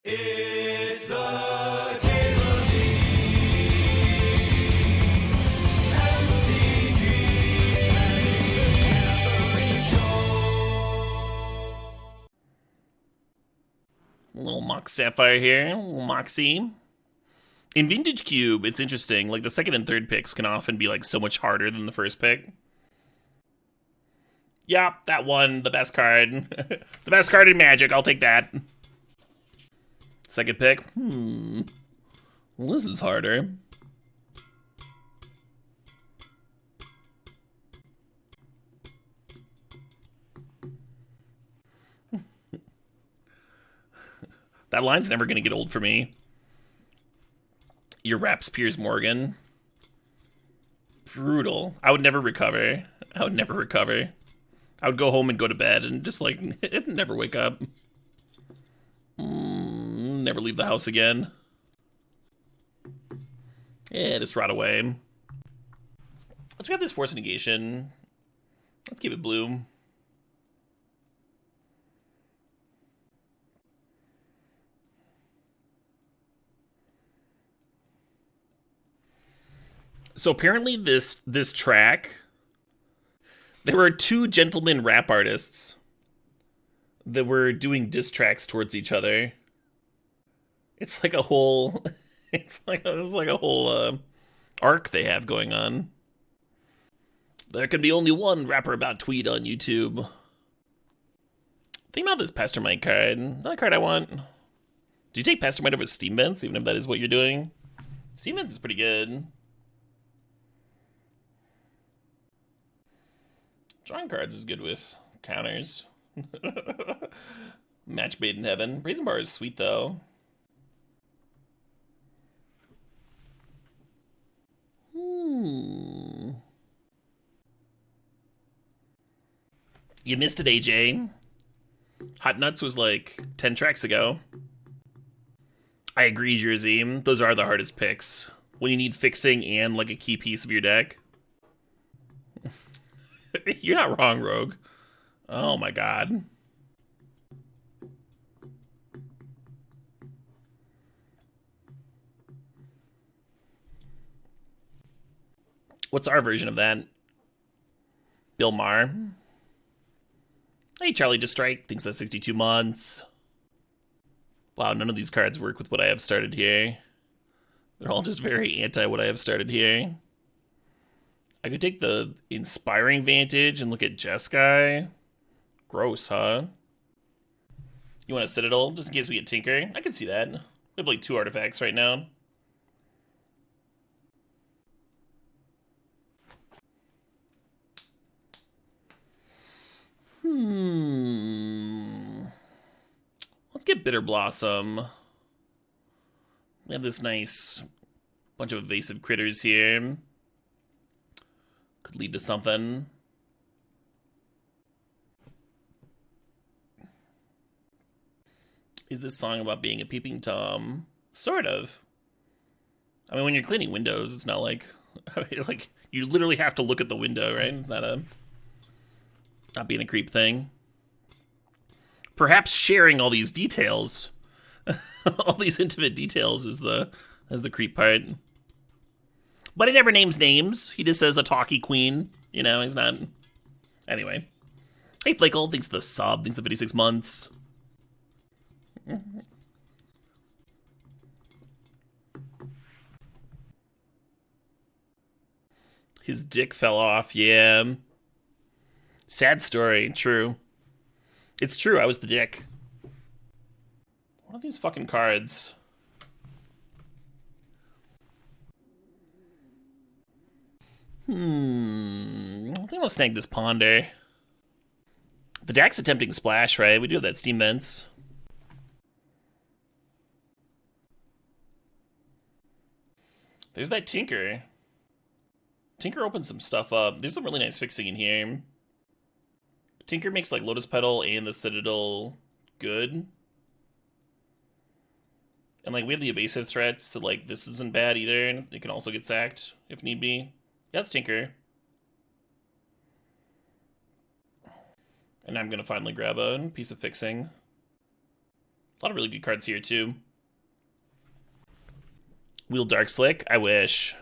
It's the Cable League, MTGO Show. Little Mox Sapphire here, little Moxie. In Vintage Cube, it's interesting. Like, the second and third picks can often be, like, so much harder than the first pick. Yeah, that one, the best card. The best card in Magic, I'll take that. Second pick, well, this is harder. That line's never gonna get old for me. Your Raps Piers Morgan. Brutal. I would never recover. I would go home and go to bed and just, like, never wake up. Never leave the house again. Yeah, just rot away. Let's grab this Force Negation. Let's keep it blue. So apparently this track, there were two gentlemen rap artists that were doing diss tracks towards each other. It's like a whole, it's like a whole arc they have going on. There can be only one rapper about tweet on YouTube. Think about this Pastormind card. Not a card I want. Do you take Pastormind over Steam Vents, even if that is what you're doing? Steam Vents is pretty good. Drawing cards is good with counters. Match made in heaven. Brazen Bar is sweet, though. You missed it, AJ. Hot Nuts was like 10 tracks ago. I agree, Jersey. Those are the hardest picks. When you need fixing and like a key piece of your deck. You're not wrong, Rogue. Oh my god. What's our version of that? Bill Maher. Hey, Charlie Just Strike thinks that's 62 months. Wow, none of these cards work with what I have started here. They're all just very anti what I have started here. I could take the Inspiring Vantage and look at Jeskai. Gross, huh? You want a Citadel, just in case we get Tinker? I could see that. We have like 2 artifacts right now. Let's get Bitter Blossom. We have this nice bunch of evasive critters here. Could lead to something. Is this song about being a peeping Tom? Sort of. I mean, when you're cleaning windows, it's not like, like you literally have to look at the window, right? It's not being a creep thing. Perhaps sharing all these details, all these intimate details, is the creep part. But he never names names. He just says a talkie queen. You know, he's not. Anyway. Hey, Flakel thinks the sub, thinks the 56 months. His dick fell off, yeah. Sad story, true. It's true, I was the dick. What are these fucking cards? I think I'll snag this Ponder. The deck's attempting Splash, right? We do have that Steam Vents. There's that Tinker. Tinker opens some stuff up. There's some really nice fixing in here. Tinker makes like Lotus Petal and the Citadel good. And like we have the evasive threats, so like this isn't bad either. And it can also get sacked if need be. Yeah, it's Tinker. And I'm gonna finally grab a piece of fixing. A lot of really good cards here, too. Wheel Dark Slick? I wish.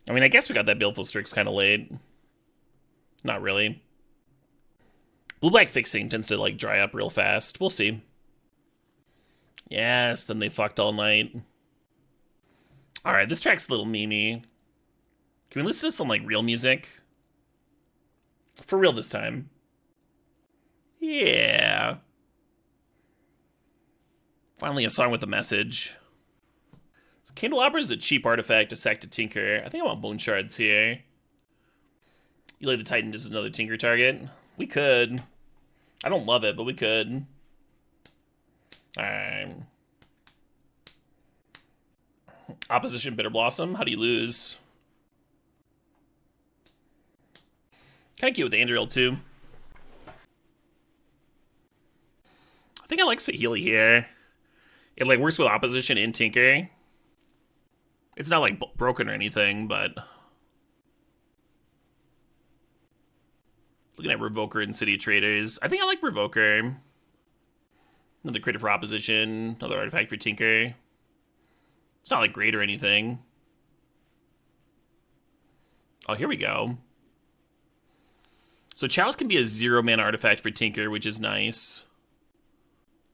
I mean, I guess we got that Baleful Strix kind of late. Not really. Blue-black fixing tends to, like, dry up real fast. We'll see. Yes, then they fucked all night. Alright, this track's a little memey. Can we listen to some, like, real music? For real this time. Yeah. Finally a song with a message. So Candelabra is a cheap artifact, a sack to tinker. I think I want Bone Shards here. You lay the Titan just another tinker target? We could. I don't love it, but we could. Alright. Opposition Bitter Blossom. How do you lose? Kind of cute with Andriel, too. I think I like Saheeli here. It, like, works with Opposition and Tinker. It's not, like, broken or anything, but... Looking at Revoker and City of Traders. I think I like Revoker. Another critter for Opposition. Another artifact for Tinker. It's not, like, great or anything. Oh, here we go. So Chalice can be a 0-mana artifact for Tinker, which is nice.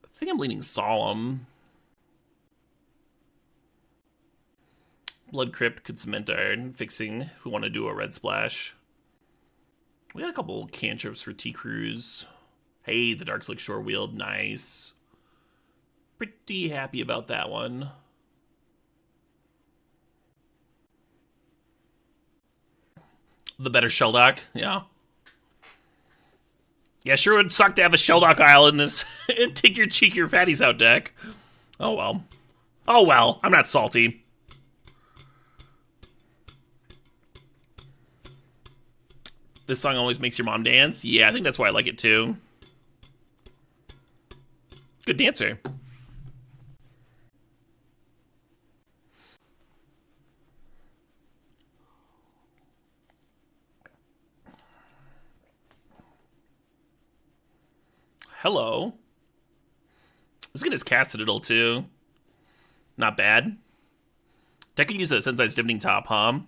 I think I'm leaning Solemn. Blood Crypt could cement our fixing if we want to do a red splash. We got a couple cantrips for T-Cruise. Hey, the Dark Slick Shore Wield, nice. Pretty happy about that one. The better Sheldock, yeah. Yeah, sure would suck to have a Sheldock Isle in this Take Your Cheek Your Patties Out deck. Oh well. Oh well, I'm not salty. This song always makes your mom dance? Yeah, I think that's why I like it too. Good dancer. Hello. Let's get his Cat Citadel too. Not bad. Deck could use a Sensei's Dipping Top, huh?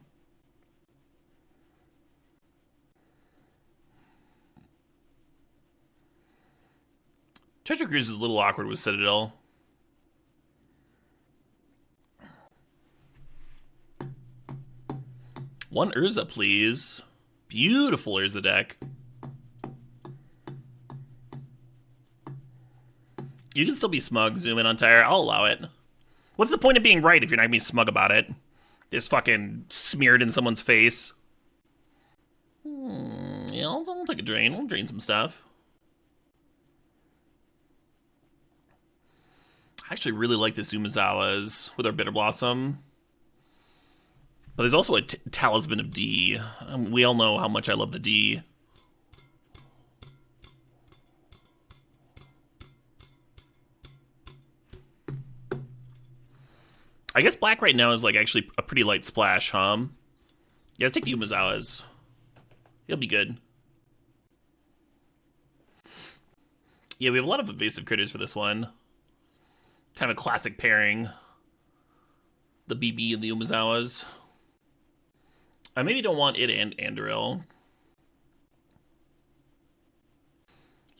Treasure Cruise is a little awkward with Citadel. One Urza, please. Beautiful Urza deck. You can still be smug, zoom in on Tire. I'll allow it. What's the point of being right if you're not gonna be smug about it? Just fucking smeared in someone's face. Yeah, I'll take a drain. I'll drain some stuff. I actually really like this Umezawa's with our Bitter Blossom. But there's also a Talisman of D. We all know how much I love the D. I guess black right now is like actually a pretty light splash, huh? Yeah, let's take the Umezawa's. He'll be good. Yeah, we have a lot of evasive critters for this one. Kind of a classic pairing. The BB and the Umezawa's. I maybe don't want it and Andoril.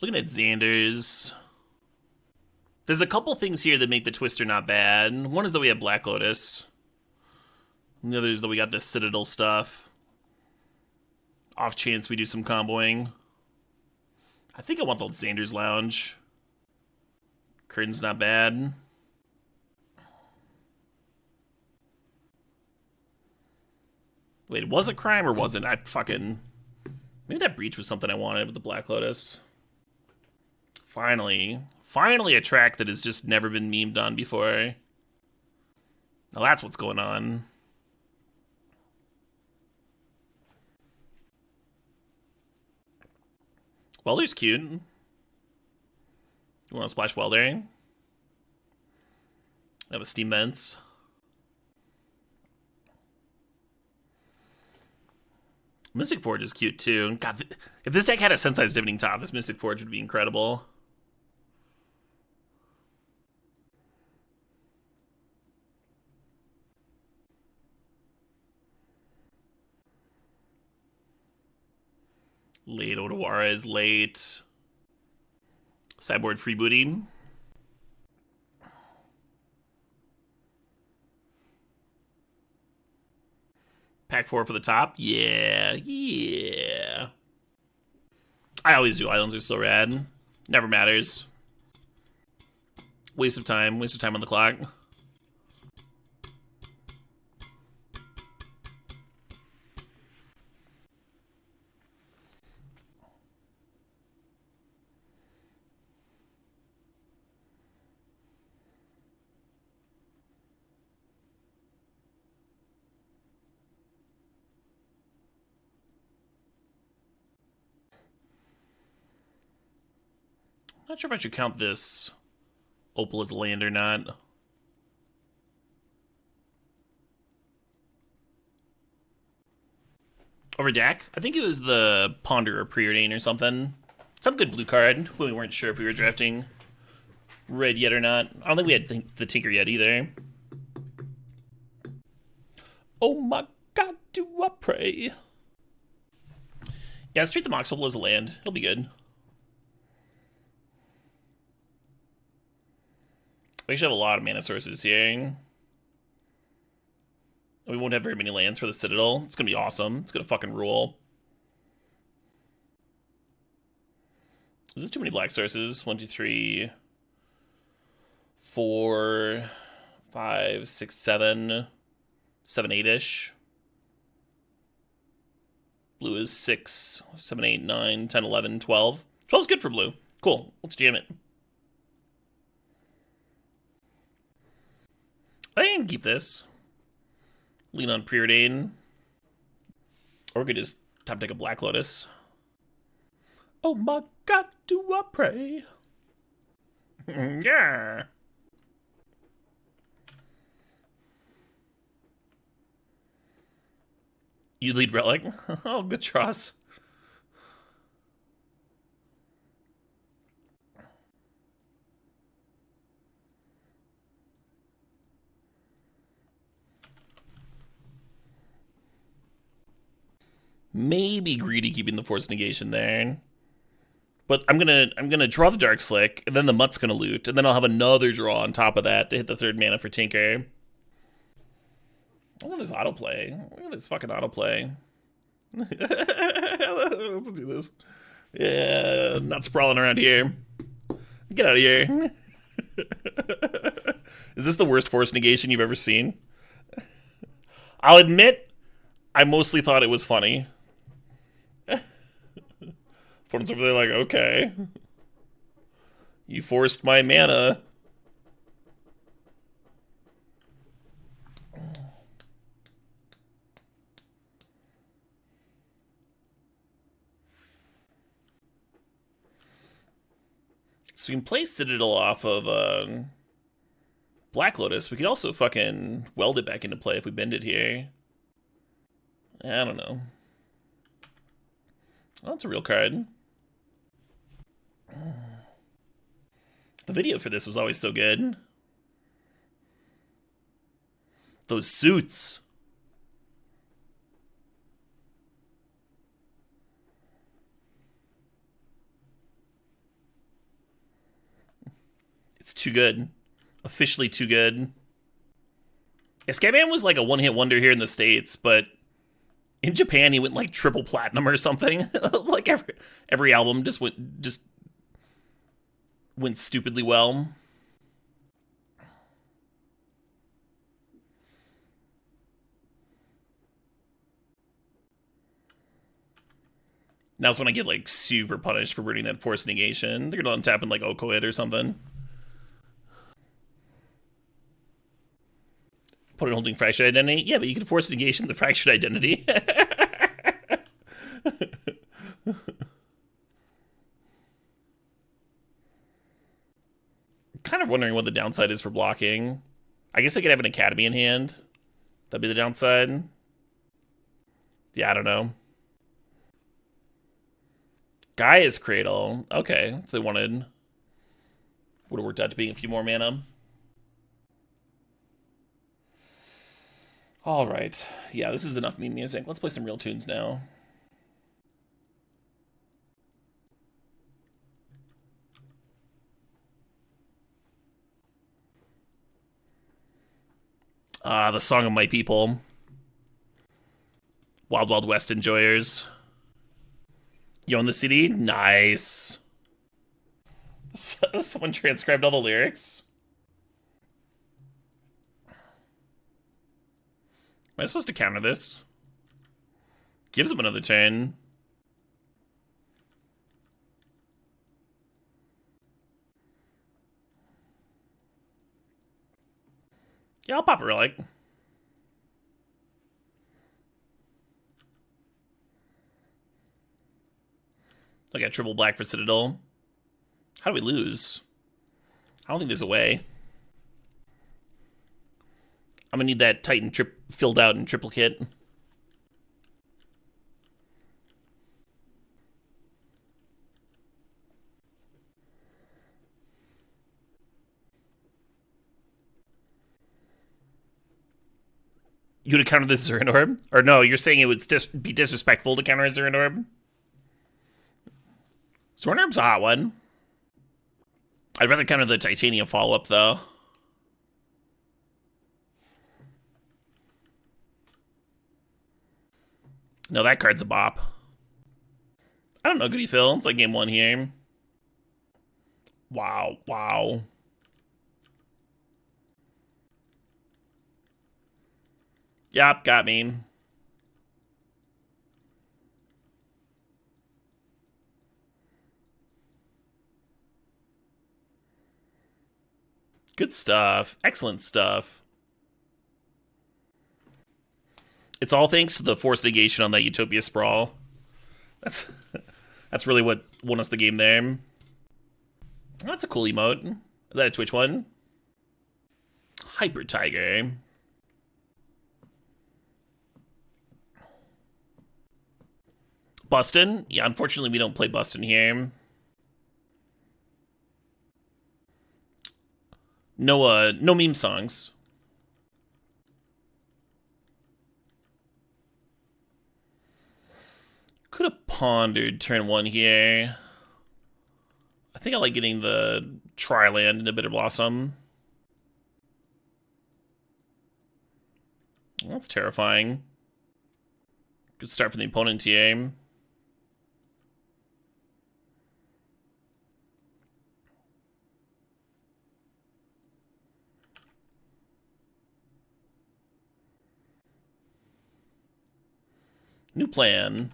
Looking at Xander's. There's a couple things here that make the Twister not bad. One is that we have Black Lotus. And the other is that we got the Citadel stuff. Off chance we do some comboing. I think I want the Xander's Lounge. Curtain's not bad. Wait, was it crime or wasn't? I fucking... Maybe that breach was something I wanted with the Black Lotus. Finally. Finally a track that has just never been memed on before. Now that's what's going on. Welder's cute. You want to splash Welder? I have a Steam Vents. Mystic Forge is cute too. God, if this deck had a Sensei's Divining Top, this Mystic Forge would be incredible. Late Odawara is late. Sideboard freebooting. Pack 4 for the top. Yeah. I always do. Islands are so rad. Never matters. Waste of time. Waste of time on the clock. Not sure if I should count this Opal as land or not. Over deck? I think it was the Ponder or Preordain or something. Some good blue card when we weren't sure if we were drafting red yet or not. I don't think we had the Tinker yet either. Oh my god, do I pray. Yeah, let's treat the Mox Opal as a land. He'll be good. We should have a lot of mana sources here. We won't have very many lands for the Citadel. It's gonna be awesome. It's gonna fucking rule. Is this too many black sources? 1, 2, 3, 4, 5, 6, 7, 7, 8-ish. Blue is 6, 7, 8, 9, 10, 11, 12. 12 is good for blue. Cool. Let's jam it. I can keep this. Lean on Preordain. Or we could just top deck a Black Lotus. Oh my god, do I pray. Yeah. You lead Relic? Oh, good trust. Maybe greedy keeping the Force Negation there. But I'm gonna draw the Dark Slick, and then the Mutt's gonna loot, and then I'll have another draw on top of that to hit the 3rd mana for Tinker. Look at this autoplay. Look at this fucking autoplay. Let's do this. Yeah, not sprawling around here. Get out of here. Is this the worst Force Negation you've ever seen? I'll admit, I mostly thought it was funny. Opponents over there like, okay. You forced my mana. So we can play Citadel off of Black Lotus. We could also fucking weld it back into play if we bend it here. I don't know. Oh, that's a real card. The video for this was always so good. Those suits. It's too good. Officially too good. Yeah, Scatman was like a one-hit wonder here in the States, but in Japan he went like triple platinum or something. Like every album just went stupidly well. Now's when I get like super punished for burning that Force Negation. They're gonna untap in like Okoid or something. Opponent holding Fractured Identity? Yeah, but you can Force Negation the Fractured Identity. Kind of wondering what the downside is for blocking. I guess they could have an Academy in hand. That'd be the downside. Yeah, I don't know. Gaia's Cradle. Okay, so they wanted... Would have worked out to being a few more mana. Alright. Yeah, this is enough meme music. Let's play some real tunes now. The Song of My People. Wild Wild West enjoyers. You own the CD? Nice. Someone transcribed all the lyrics. Am I supposed to counter this? Gives him another turn. Yeah, I'll pop a relic. I got triple black for Citadel. How do we lose? I don't think there's a way. I'm gonna need that Titan filled out in triplicate. You would counter this Zerrin Orb? Or no, you're saying it would be disrespectful to counter a Zerrin Orb? Zerrin Orb's a hot one. I'd rather counter the Titanium follow-up, though. No, that card's a bop. I don't know, Goody Phil. It's like game one here. Wow, wow. Yep, got me. Good stuff. Excellent stuff. It's all thanks to the force negation on that Utopia Sprawl. That's really what won us the game there. That's a cool emote. Is that a Twitch one? Hyper Tiger. Bustin'? Yeah, unfortunately we don't play Bustin' here. No meme songs. Could have pondered turn one here. I think I like getting the Tri-land into Bitter Blossom. That's terrifying. Good start for the opponent here. New plan.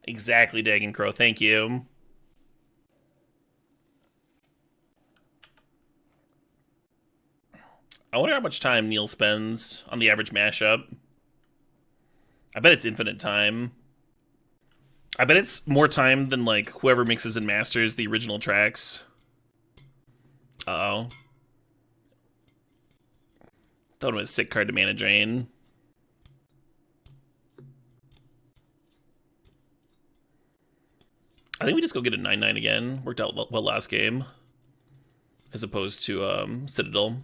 Exactly, Dagon Crow. Thank you. I wonder how much time Neil spends on the average mashup. I bet it's infinite time. I bet it's more time than, like, whoever mixes and masters the original tracks. Uh-oh. Thought it was a sick card to mana drain. I think we just go get a 9/9 again. Worked out well last game. As opposed to Citadel.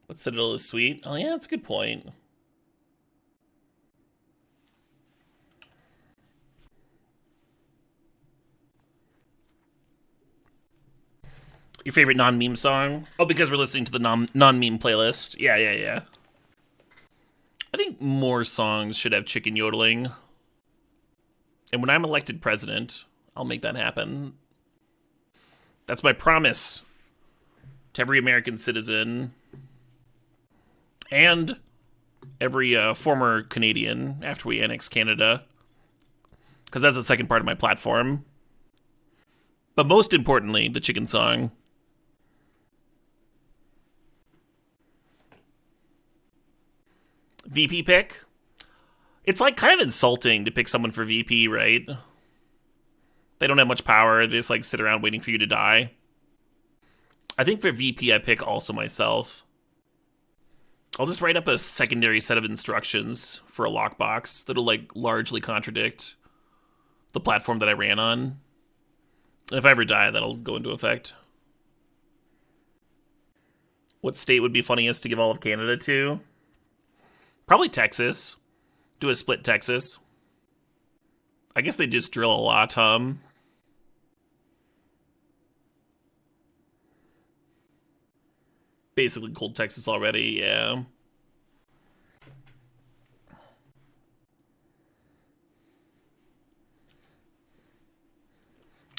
But Citadel is sweet. Oh yeah, that's a good point. Your favorite non-meme song? Oh, because we're listening to the non-meme playlist. Yeah. I think more songs should have chicken yodeling. And when I'm elected president, I'll make that happen. That's my promise to every American citizen and every former Canadian after we annex Canada. Because that's the second part of my platform. But most importantly, the chicken song. VP pick? It's like kind of insulting to pick someone for VP, right? They don't have much power. They just like sit around waiting for you to die. I think for VP I pick also myself. I'll just write up a secondary set of instructions for a lockbox that'll like largely contradict the platform that I ran on. And if I ever die, that'll go into effect. What state would be funniest to give all of Canada to? Probably Texas. Do a split Texas. I guess they just drill a lot, Basically cold Texas already, yeah.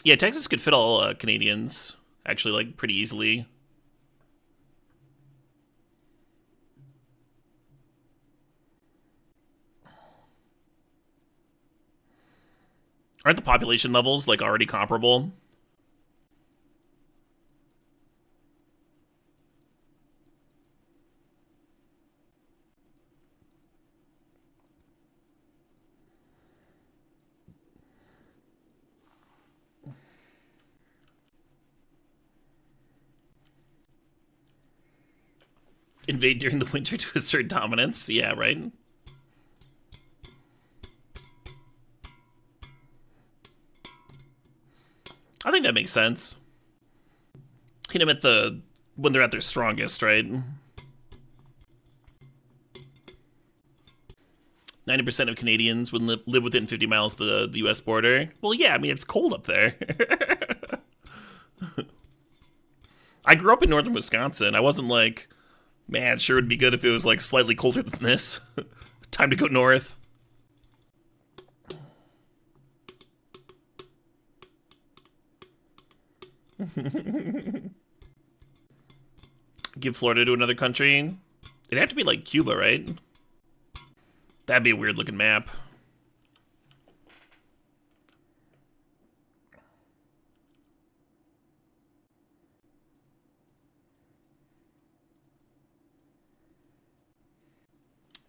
Yeah, Texas could fit all Canadians, actually, like, pretty easily. Aren't the population levels, like, already comparable? Invade during the winter to assert dominance? Yeah, right? I think that makes sense. Hit them at when they're at their strongest, right? 90% of Canadians would live within 50 miles of the U.S. border. Well, yeah, I mean, it's cold up there. I grew up in northern Wisconsin. I wasn't like, man, sure would be good if it was like slightly colder than this. Time to go north. Give Florida to another country. It'd have to be like Cuba, right? That'd be a weird looking map.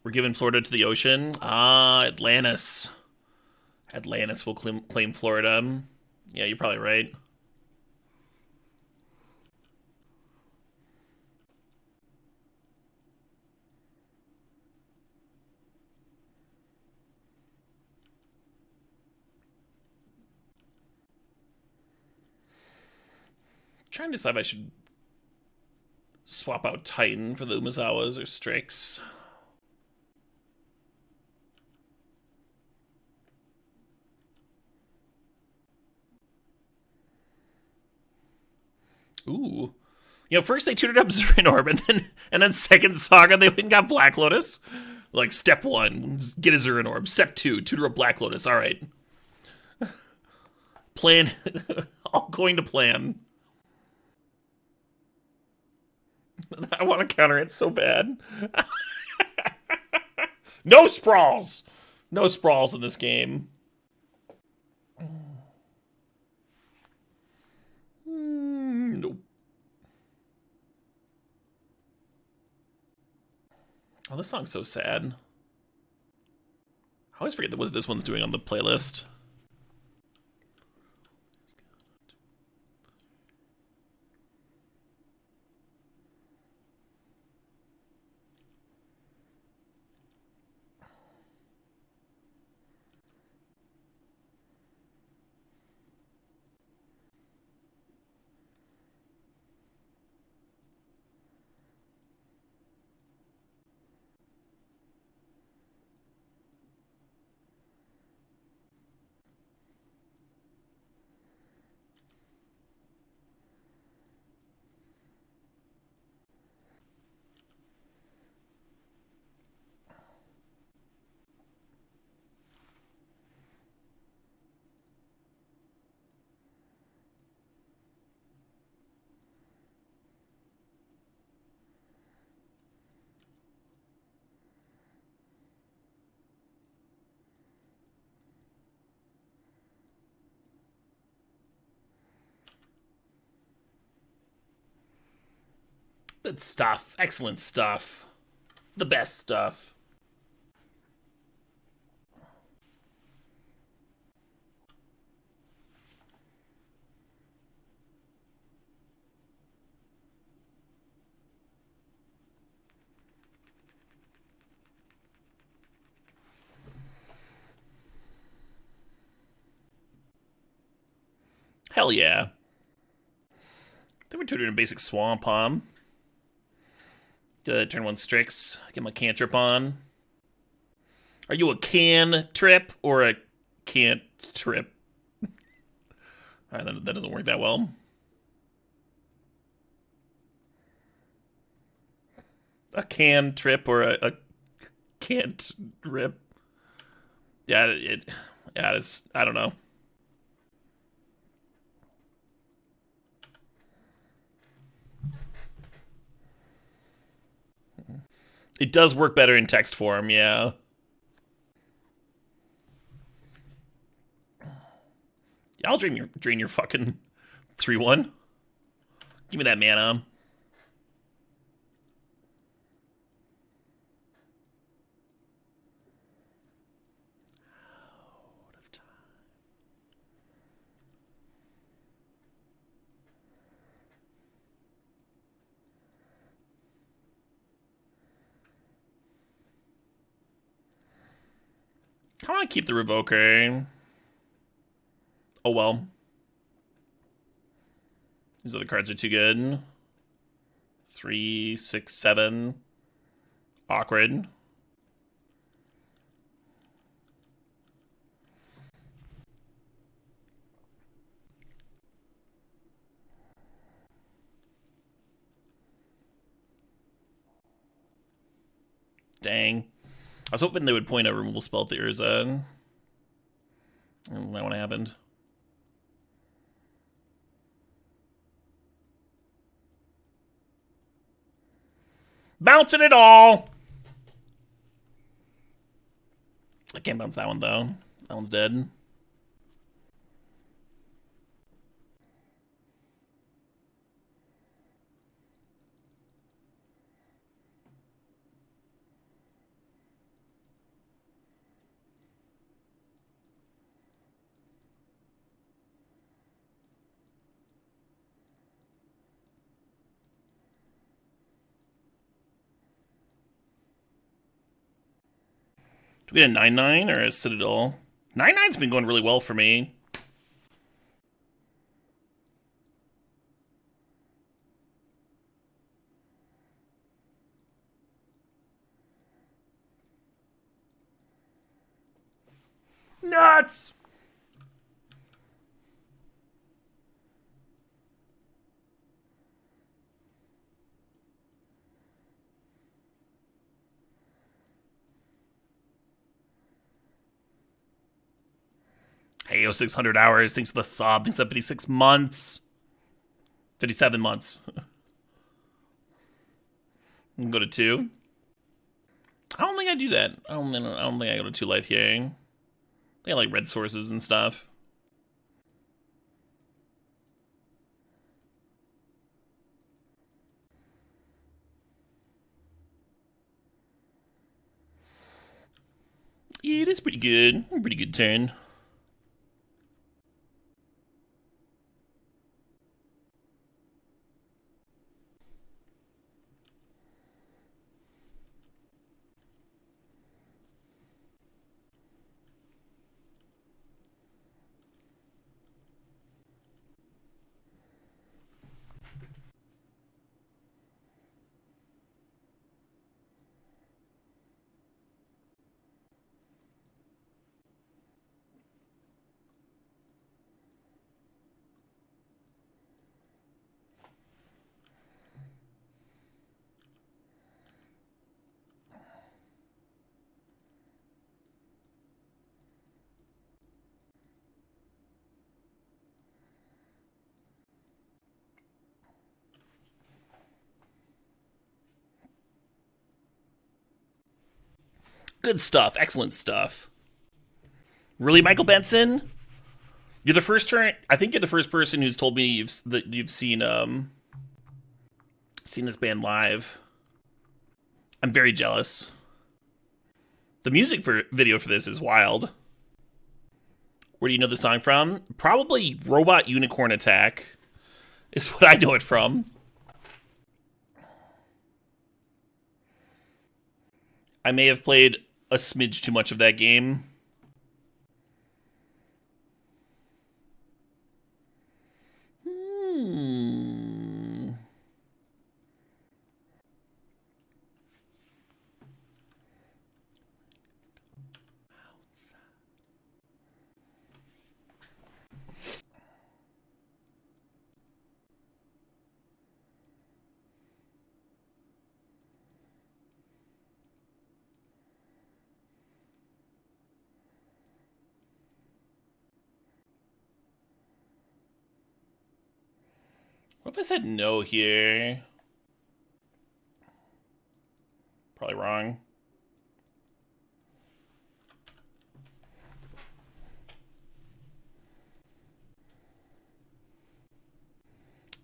We're giving Florida to the ocean. Ah, Atlantis. Atlantis will claim Florida. Yeah, you're probably right. Trying to decide if I should swap out Titan for the Umazawas or Strix. Ooh. You know, first they tutored up Zerinorb, and then second Saga they went and got Black Lotus. Like, step 1, get a Zerinorb. Step 2, tutor up Black Lotus. Alright. Plan. All going to plan. I want to counter it so bad. No sprawls! No sprawls in this game. Nope. Oh, this song's so sad. I always forget what this one's doing on the playlist. Good stuff. Excellent stuff. The best stuff. Hell yeah. They were tutoring a basic Swamp, Turn 1 Strix. Get my cantrip on. Are you a can trip or a can't trip? All right, that doesn't work that well. A can trip or a can't rip. Yeah, it's, I don't know. It does work better in text form, yeah. Yeah, I'll drain your fucking 3-1. Give me that mana. I want to keep the Revoker. Oh well. These other cards are too good. 3, 6, 7. Awkward. Dang. I was hoping they would point a removal spell at the Urza. And that one happened. Bouncing it all! I can't bounce that one, though. That one's dead. Do we get a 9/9 or a Citadel? 9/9's been going really well for me. Nuts! Hey, 600 hours. Thanks for the sub. Thanks for 56 months. 57 months. We can go to 2. I don't think I do that. I don't think I go to 2 life here. They got like red sources and stuff. Yeah, it is pretty good. Pretty good turn. Good stuff. Excellent stuff. Really, Michael Benson? You're the first turn. I think you're the first person who's told me that you've seen this band live. I'm very jealous. The music video for this is wild. Where do you know the song from? Probably Robot Unicorn Attack is what I know it from. I may have played a smidge too much of that game. What if I said no here? Probably wrong.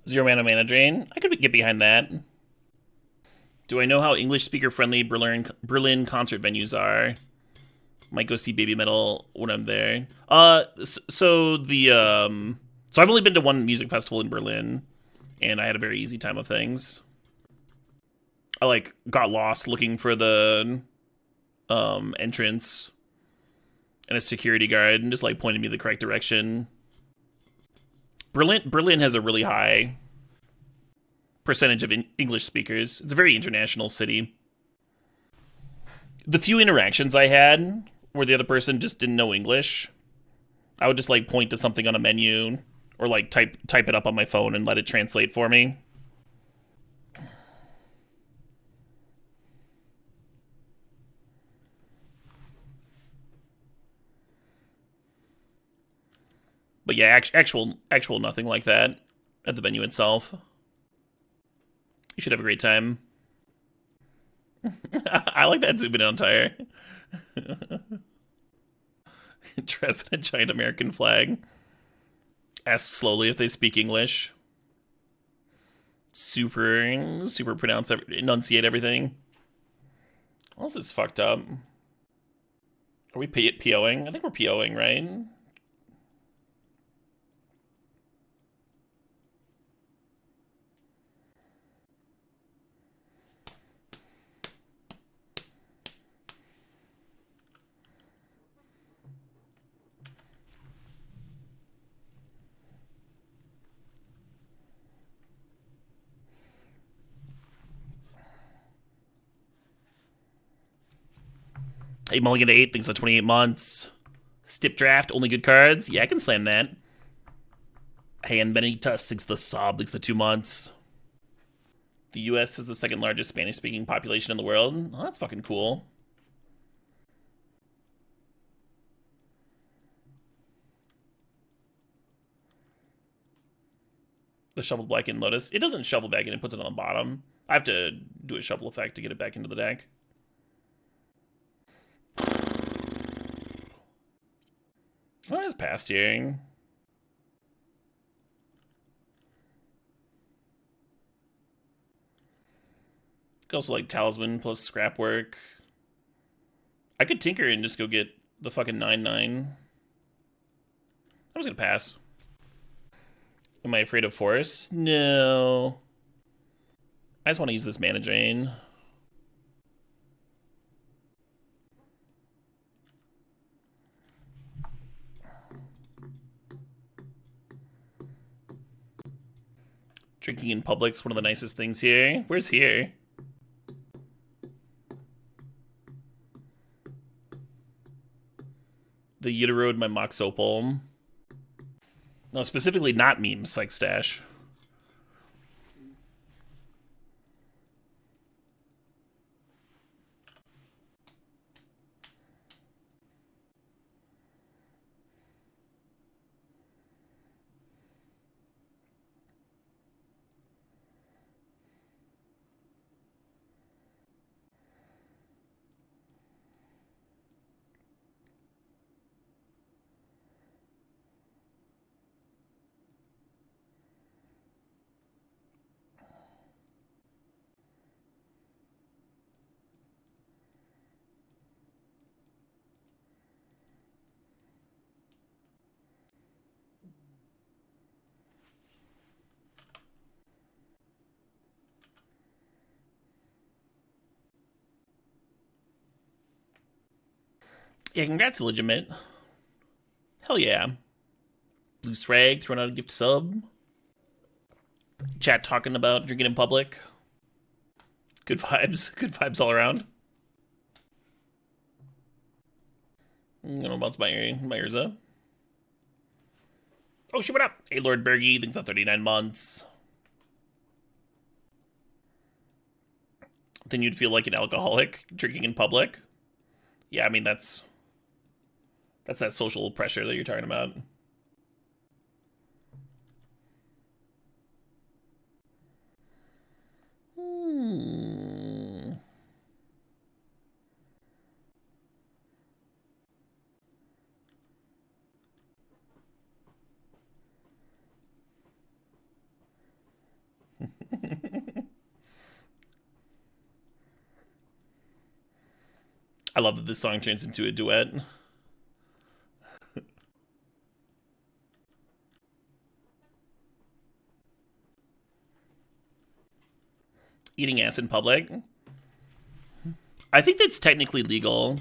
Zero mana drain. I could get behind that. Do I know how English speaker friendly Berlin concert venues are? Might go see Baby Metal when I'm there. So I've only been to one music festival in Berlin, and I had a very easy time of things. I like got lost looking for the entrance, and a security guard and just like pointed me the correct direction. Berlin has a really high percentage of English speakers. It's a very international city. The few interactions I had where the other person just didn't know English, I would just like point to something on a menu or like type it up on my phone and let it translate for me. But yeah, actual nothing like that at the venue itself. You should have a great time. I like that zoom in on tire. Dressed in a giant American flag. Ask slowly if they speak English. Super pronounce, enunciate everything. What else is fucked up? Are we POing? I think we're POing, right? 8 mulligan to 8, thanks for 28 months. Stip draft, only good cards. Yeah, I can slam that. Hey, and Benitez thinks the sub, thinks the 2 months. The US is the second largest Spanish-speaking population in the world. Oh, that's fucking cool. The shovel black in Lotus. It doesn't shovel back in, it puts it on the bottom. I have to do a shovel effect to get it back into the deck. What is past hearing? Could also like Talisman plus scrap work. I could tinker and just go get the fucking 9/9. I'm just gonna pass. Am I afraid of force? No. I just want to use this mana drain. Drinking in public's one of the nicest things here. Where's here? The Uterode, my Mox Opal. No, specifically not memes, like Stash. Yeah, congrats, legitimate. Hell yeah. Blue Swag, throwing out a gift sub. Chat talking about drinking in public. Good vibes. Good vibes all around. I'm gonna bounce my ears up. Oh shit, what up? Hey, Lord Bergie, thanks for 39 months. Then you'd feel like an alcoholic drinking in public. Yeah, I mean, that's that social pressure that you're talking about. I love that this song turns into a duet. Eating ass in public. I think that's technically legal,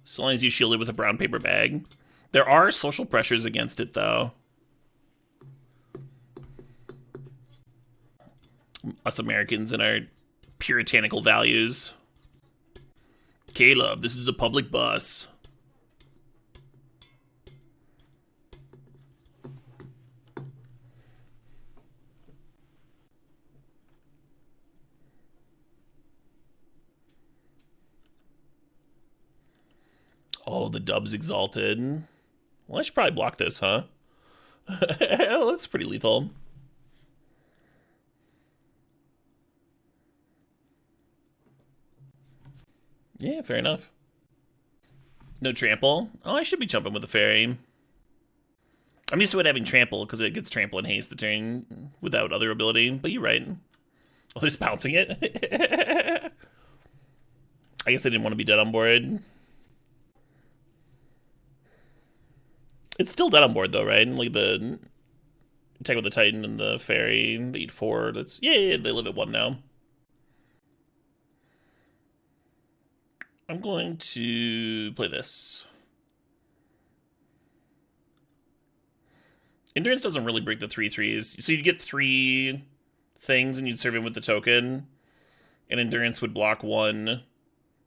so long as you shield it with a brown paper bag. There are social pressures against it, though. Us Americans and our puritanical values. Caleb, this is a public bus. Oh, the dub's exalted. Well, I should probably block this, huh? Oh, that's pretty lethal. Yeah, fair enough. No trample. Oh, I should be jumping with a fairy. I'm used to it having trample because it gets trample and haste the turn without other ability, but you're right. Oh, they're just bouncing it? I guess they didn't want to be dead on board. It's still dead on board though, right? Like the attack with the Titan and the fairy, they eat 4. That's yeah, they live at 1 now. I'm going to play this. Endurance doesn't really break the 3/3s. So you'd get 3 things and you'd serve him with the token. And Endurance would block 1.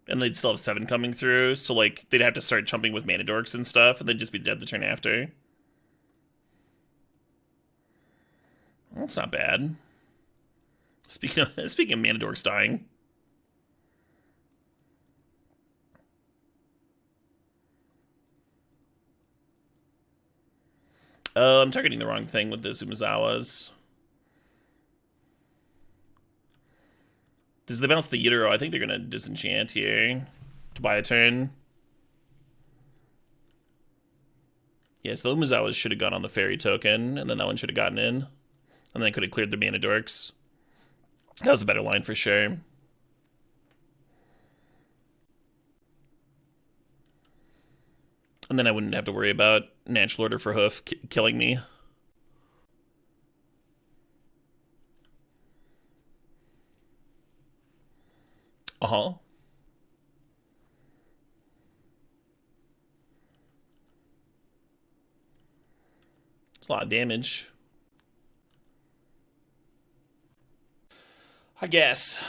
And they'd still have 7 coming through. So like they'd have to start chumping with mana dorks and stuff, and they'd just be dead the turn after. Well, that's not bad. Speaking of mana dorks dying. I'm targeting the wrong thing with the Umezawas. Does they bounce the Utero? I think they're gonna disenchant here to buy a turn. Yes, the Umezawas should have gone on the fairy token, and then that one should have gotten in. And then I could have cleared the mana dorks. That was a better line for sure. And then I wouldn't have to worry about Natural Order for Hoof killing me. Uh-huh. It's a lot of damage. I guess.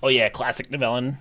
Oh yeah, classic Novellin.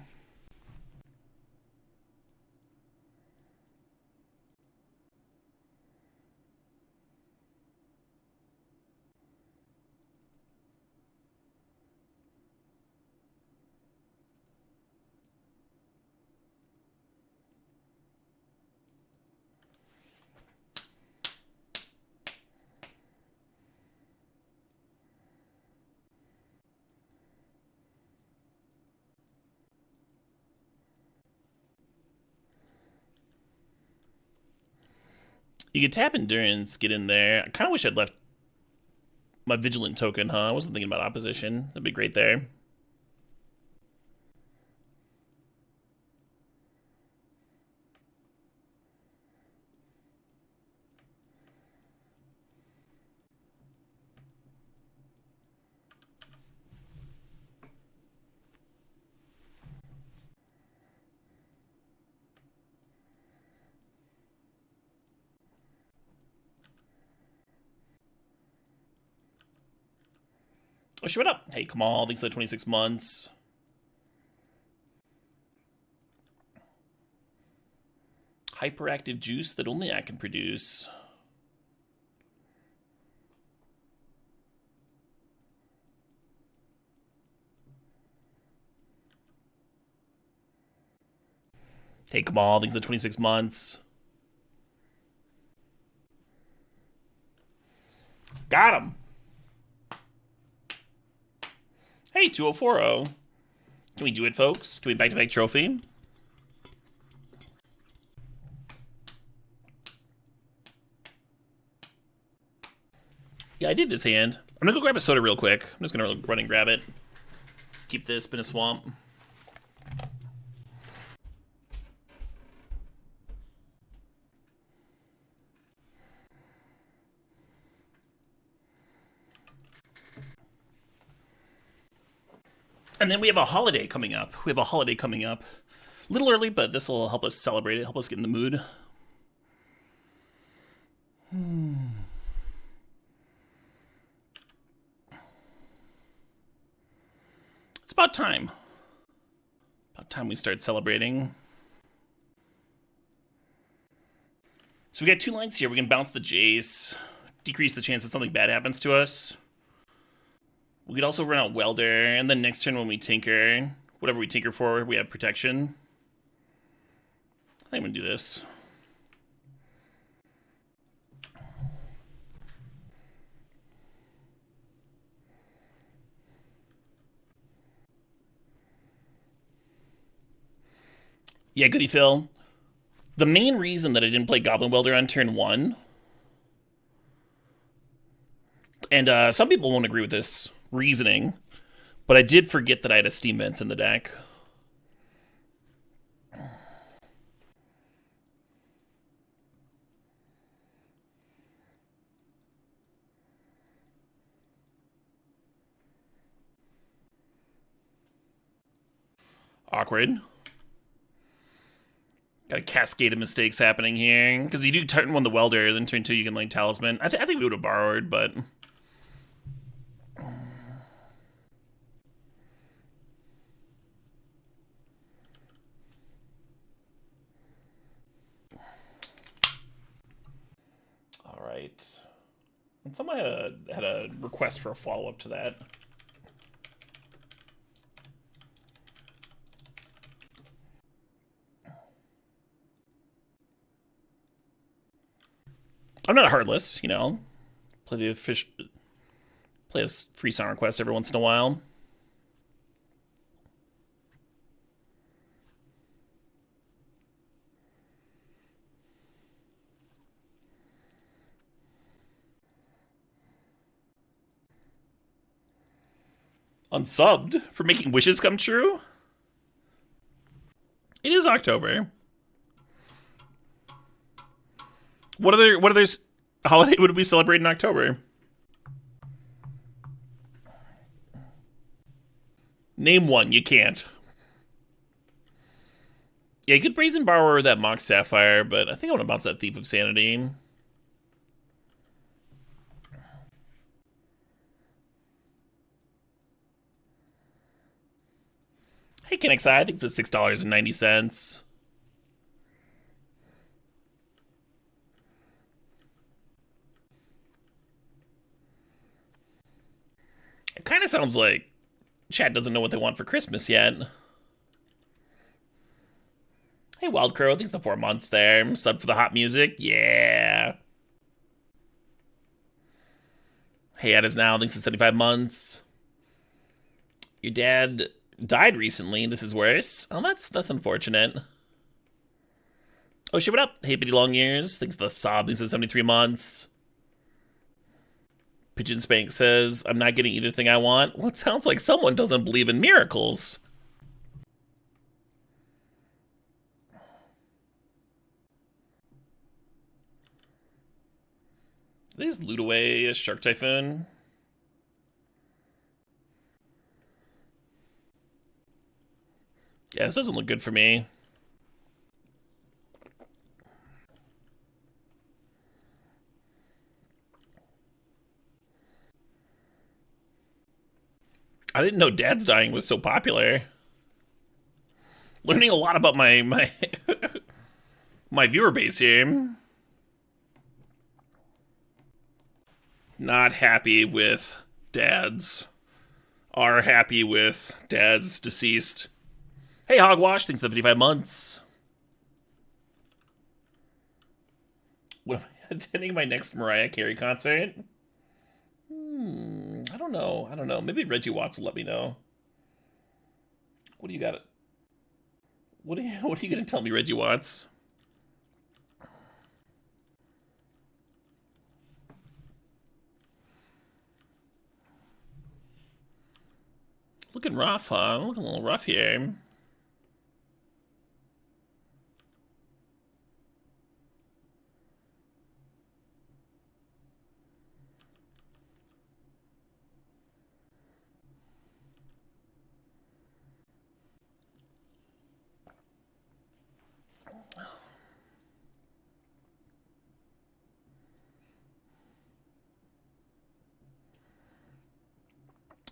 You could tap Endurance, get in there. I kind of wish I'd left my Vigilant token, huh? I wasn't thinking about opposition. That'd be great there. Oh, shit, what up? Hey, Kamal, thanks for the 26 months. Hyperactive juice that only I can produce. Hey, Kamal, thanks for the 26 months. Got him. Hey, 2040. Can we do it, folks? Can we back-to-back trophy? Yeah, I did this hand. I'm gonna go grab a soda real quick. I'm just gonna run and grab it. Keep this, been a swamp. And then we have a holiday coming up. A little early, but this will help us celebrate it, help us get in the mood. It's about time. About time we start celebrating. So we got 2 lines here. We can bounce the Jace, decrease the chance that something bad happens to us. We could also run out Welder, and then next turn when we tinker, whatever we tinker for, we have protection. I think I'm gonna do this. Yeah, goody Phil. The main reason that I didn't play Goblin Welder on turn 1, and some people won't agree with this reasoning, but I did forget that I had a Steam Vents in the deck. Awkward. Got a cascade of mistakes happening here. Because you do turn 1 the Welder, then turn 2 you can like Talisman. I think we would have borrowed, but... Alright. And someone had a request for a follow-up to that. I'm not heartless, you know. Play a free song request every once in a while. Unsubbed for making wishes come true? It is October. What other holiday would we celebrate in October? Name one. You can't. Yeah, you could Brazen Borrower that Mox Sapphire, but I think I want to bounce that Thief of Sanity. Hey, KenXI, I think it's $6.90. It kind of sounds like Chad doesn't know what they want for Christmas yet. Hey, Wild Crow, thanks for the 4 months there. Sub for the hot music. Yeah. Hey, Ed is now, thanks for 75 months. Your dad died recently. This is worse. Oh, that's unfortunate. Oh, shit, what up? Hey, Bitty Long Years. Thanks for the sob. Thanks for 73 months. Pigeon Spank says, I'm not getting either thing I want. Well, it sounds like someone doesn't believe in miracles. They just loot away a Shark Typhoon. Yeah, this doesn't look good for me. I didn't know Dad's Dying was so popular. Learning a lot about my my viewer base here. Not happy with dads. Are happy with dad's deceased. Hey, Hogwash, thanks for the 55 months. When am I attending my next Mariah Carey concert? I don't know. I don't know. Maybe Reggie Watts will let me know. What do you got? What are you gonna tell me, Reggie Watts? Looking rough, huh? Looking a little rough here.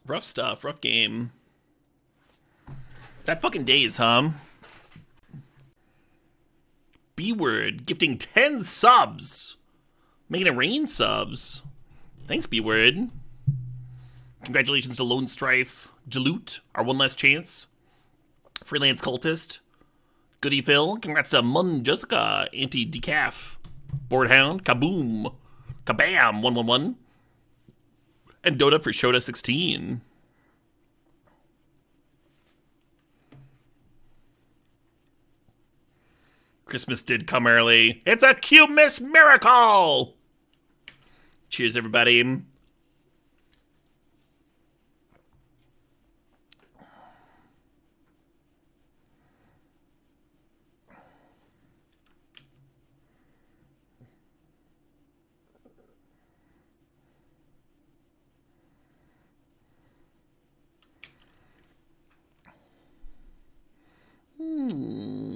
Rough stuff, rough game. That fucking days, huh? B-Word gifting 10 subs. Making it rain subs. Thanks, B-Word. Congratulations to Lone Strife, Jaloot, our one last chance. Freelance Cultist. Goody Phil. Congrats to Mun Jessica, Anti-Decaf. Boardhound, Kaboom. Kabam, 111. And Dota for Shota 16. Christmas did come early. It's a Q-Miss miracle! Cheers, everybody.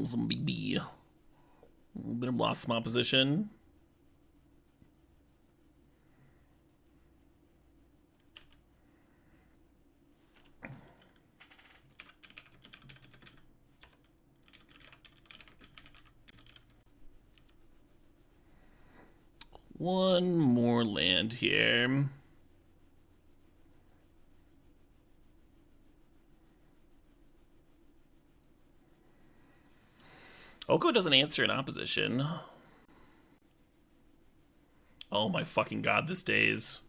Some BB. A little bit of lost some opposition. One more land here. Oko doesn't answer in opposition. Oh my fucking god, this days.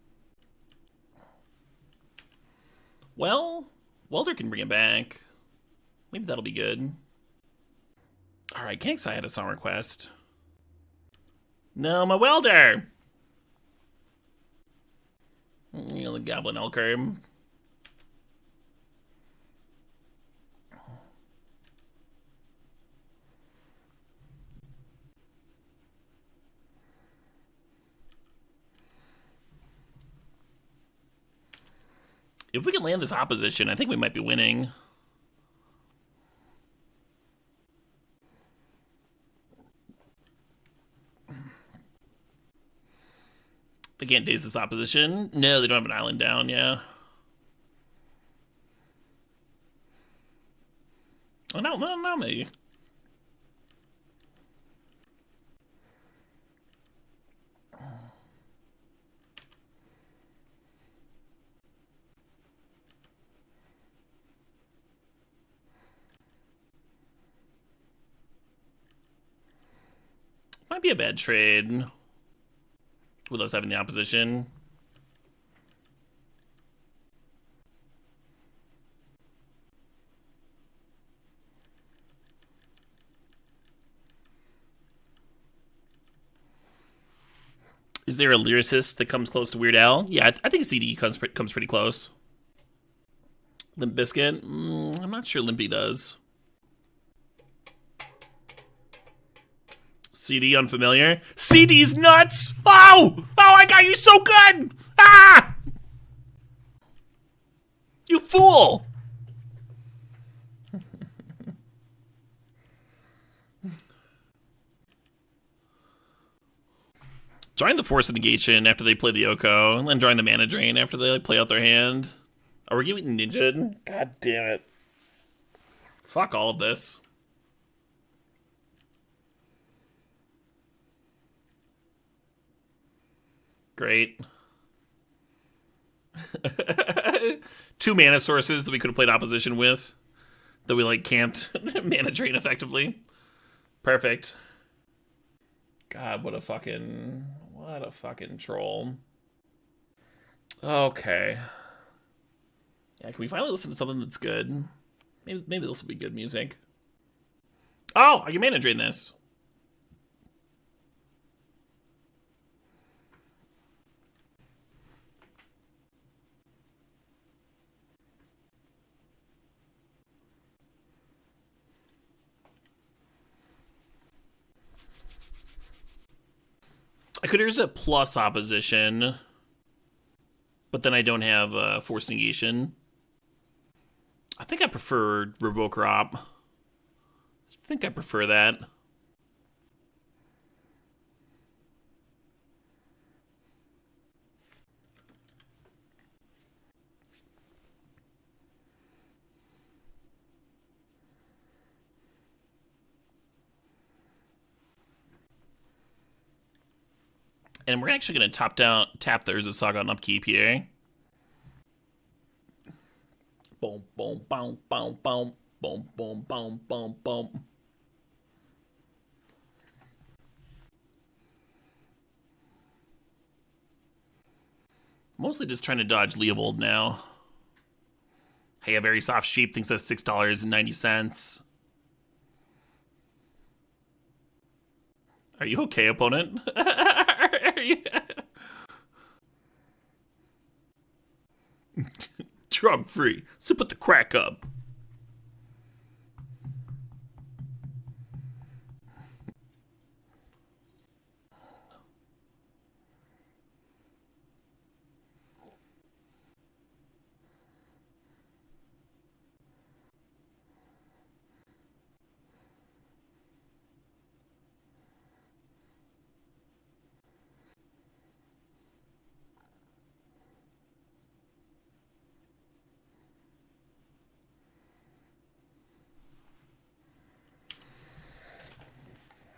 Well, Welder can bring it back. Maybe that'll be good. Alright, Kanks, I had a song request. No, my Welder! You know, the Goblin Elker. If we can land this opposition, I think we might be winning. They can't daze this opposition. No, they don't have an island down, yeah. Oh, no, maybe. Might be a bad trade with us having the opposition. Is there a lyricist that comes close to Weird Al? Yeah, I think CD comes pretty close. Limp Bizkit? I'm not sure Limpy does. CD unfamiliar? CD's nuts! Oh! Oh my god, you're so good! Ah! You fool! Join the Force of Negation after they play the Oko, and then join the Mana Drain after they play out their hand. Are we getting ninja'd? God damn it. Fuck all of this. Great. 2 mana sources that we could have played opposition with that we like can't mana drain effectively. Perfect. God, what a fucking troll. Okay. Yeah, can we finally listen to something that's good? Maybe this will be good music. Oh, I can mana drain this. I could use a plus opposition, but then I don't have force negation. I think I prefer Revoker Op. I think I prefer that. And we're actually going to tap There's a Saga on upkeep here. Boom, boom, boom, boom, boom, boom, boom, boom, boom, boom. Mostly just trying to dodge Leovold now. Hey, a very soft sheep thinks that's $6.90. Are you okay, opponent? Are you... Drug free. So put the crack up.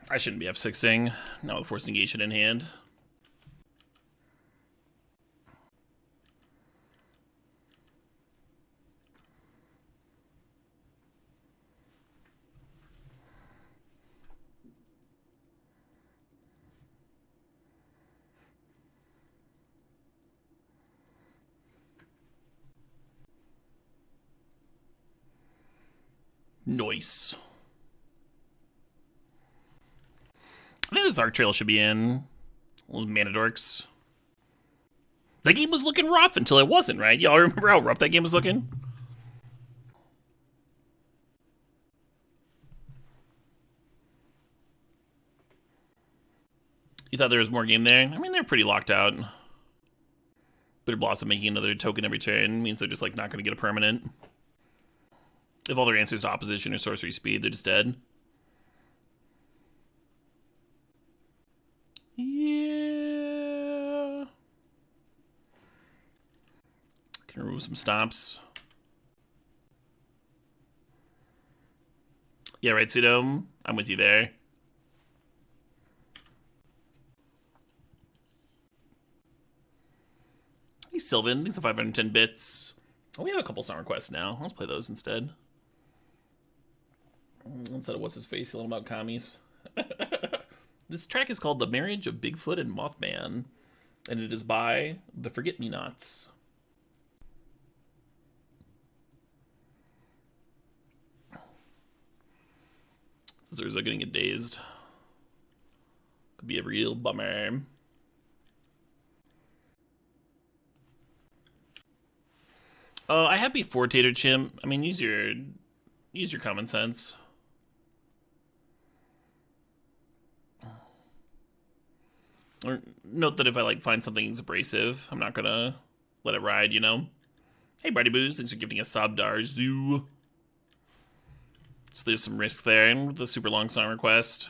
I shouldn't be F6ing. Now with force negation in hand. Nice. I think this Arc Trail should be in. Those mana dorks. That game was looking rough until it wasn't, right? Y'all remember how rough that game was looking? You thought there was more game there? I mean, they're pretty locked out. Bitter Blossom making another token every turn means they're just like not going to get a permanent. If all their answers to opposition or sorcery speed, they're just dead. Yeah. Can remove some stops. Yeah, right, Pseudo. I'm with you there. Hey, Sylvan. Thanks for 510 bits. Oh, we have a couple song requests now. Let's play those instead. Instead of what's his face yelling about commies. This track is called The Marriage of Bigfoot and Mothman, and it is by the Forget-Me-Nots. Zurza getting it dazed. Could be a real bummer. I have before Tater Chimp. I mean, use your common sense. Or note that if I like find something abrasive, I'm not gonna let it ride, you know? Hey, Brady Boos, thanks for gifting a Sabdar Zoo. So there's some risk there, and with the super long song request.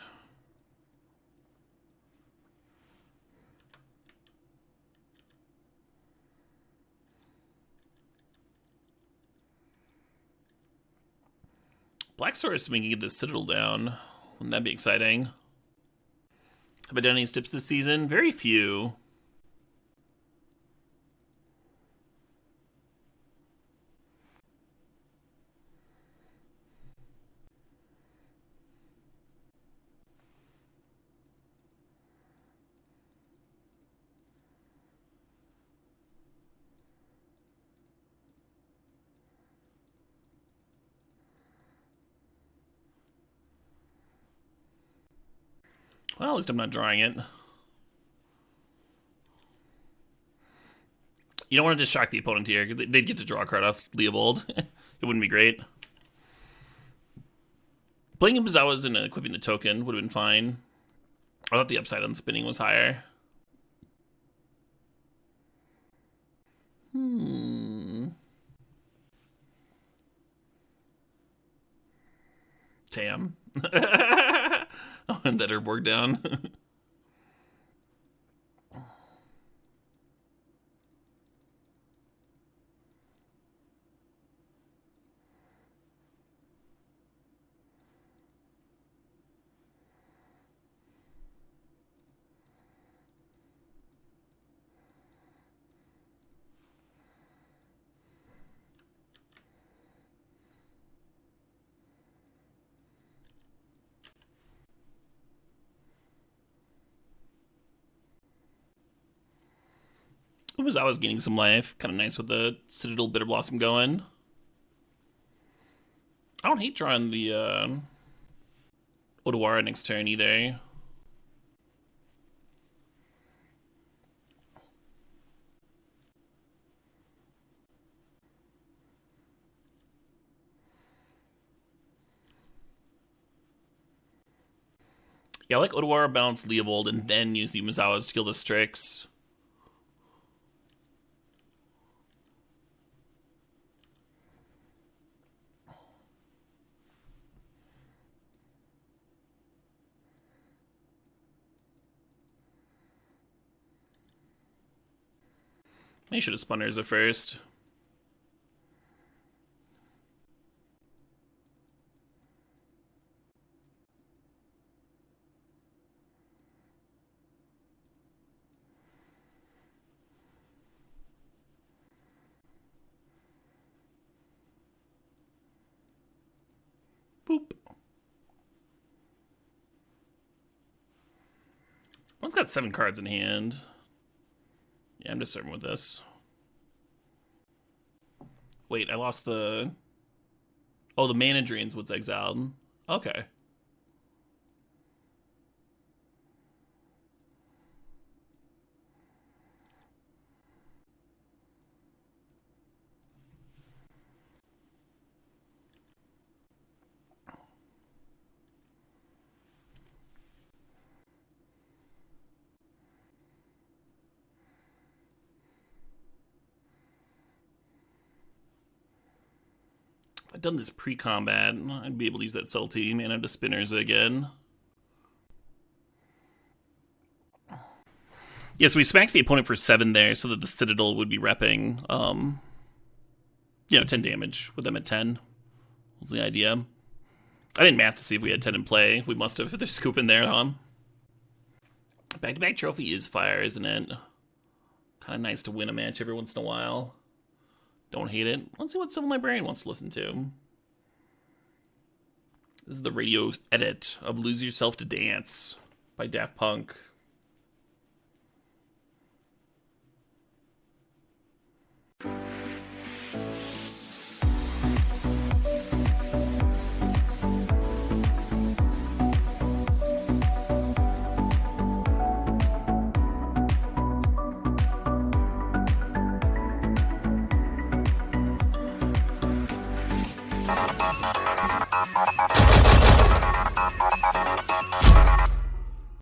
Black Source making get the Citadel down. Wouldn't that be exciting? Have I done any tips this season? Very few. Well, at least I'm not drawing it. You don't want to just shock the opponent here, because they'd get to draw a card off Leovold. It wouldn't be great. Playing Mizawas and equipping the token would have been fine. I thought the upside on spinning was higher. Tam. I'll end that Urborg down. I was gaining some life. Kind of nice with the Citadel Bitter Blossom going. I don't hate drawing the Otawara next turn either. Yeah, I like Otawara bounce Leovold and then use the Umezawas to kill the Strix. Maybe should have spun Urza first. Boop. One's got 7 cards in hand. Yeah, I'm just starting with this. Wait, I lost the... Oh, the mana drains what's exiled. Okay. If I'd done this pre-combat, I'd be able to use that salty mana to spinners again. Yeah, so we smacked the opponent for 7 there so that the Citadel would be repping, 10 damage with them at 10. Was the idea. I didn't math to see if we had 10 in play. We must have if they're scooping there, huh? Back-to-back trophy is fire, isn't it? Kind of nice to win a match every once in a while. Don't hate it. Let's see what Civil Librarian wants to listen to. This is the radio edit of Lose Yourself to Dance by Daft Punk.